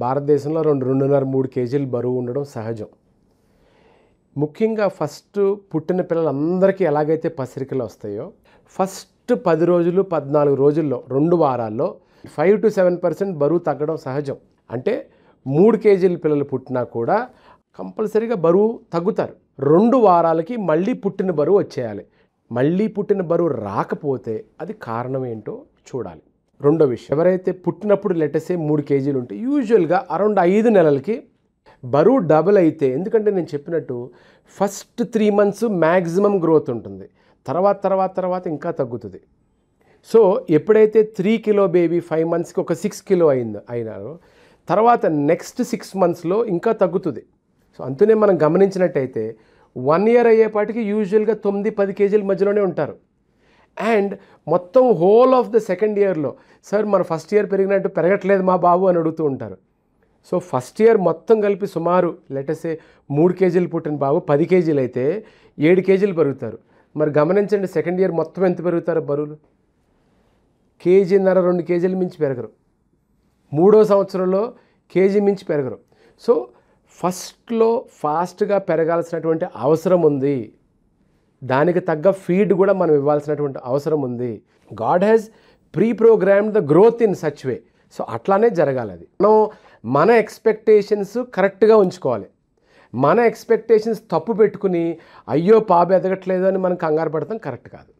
భారతదేశంలో 2-2.5-3 కేజీలు బరువు ఉండడం సహజం. ముఖ్యంగా ఫస్ట్ పుట్టిన పిల్లలందరికీ ఎలాగైతే పసిరికలు వస్తాయో ఫస్ట్ 10 రోజులు 14 రోజుల్లో 2 వారాల్లో 5-7% బరువు తగ్గడం సహజం. అంటే 3 కేజీల పిల్లలు పుట్టినా కూడా కంపల్సరీగా బరువు తగ్గుతారు. 2 వారాలకి మళ్ళీ పుట్టిన బరువు వచ్చేయాలి. మళ్ళీ పుట్టిన బరువు రాకపోతే అది కారణం ఏంటో చూడాలి. రెండో విషయం, ఎవరైతే పుట్టినప్పుడు లెటసే 3 కేజీలు ఉంటే యూజువల్గా అరౌండ్ 5 నెలలకి బరువు డబుల్ అయితే, ఎందుకంటే నేను చెప్పినట్టు ఫస్ట్ 3 మంత్స్ మ్యాక్సిమం గ్రోత్ ఉంటుంది, తర్వాత ఇంకా తగ్గుతుంది. సో ఎప్పుడైతే 3 కిలో బేబీ 5 మంత్స్కి ఒక 6 కిలో అయినారో తర్వాత నెక్స్ట్ 6 మంత్స్లో ఇంకా తగ్గుతుంది. సో అంతనే మనం గమనించినట్టయితే 1 ఇయర్ అయ్యేపాటికి యూజువల్గా 9-10 కేజీల మధ్యలోనే ఉంటారు. అండ్ మొత్తం హోల్ ఆఫ్ ద సెకండ్ ఇయర్లో సార్ మన ఫస్ట్ ఇయర్ పెరిగినట్టు పెరగట్లేదు మా బాబు అని అడుగుతూ ఉంటారు. సో ఫస్ట్ ఇయర్ మొత్తం కలిపి సుమారు లెటసే 3 కేజీలు పుట్టిన బాబు 10 కేజీలు అయితే 7 కేజీలు పెరుగుతారు. మరి గమనించండి, సెకండ్ ఇయర్ మొత్తం ఎంత పెరుగుతారు బరువులు? 1.5 కేజీలు 2 కేజీలు మించి పెరగరు. 3వ సంవత్సరంలో కేజీ మించి పెరగరు. సో ఫస్ట్లో ఫాస్ట్గా పెరగాల్సినటువంటి అవసరం ఉంది. దానికి తగ్గ ఫీడ్ కూడా మనం ఇవ్వాల్సినటువంటి అవసరం ఉంది. God has pre programmed the growth in such way. So అట్లానే జరగాలి. అది మన ఎక్స్పెక్టేషన్స్ కరెక్ట్గా ఉంచుకోవాలి. మన ఎక్స్పెక్టేషన్స్ తప్పు పెట్టుకుని అయ్యో పాప ఎదగట్లేదు అని మనం కంగారు పడతాం కరెక్ట్ కాదు.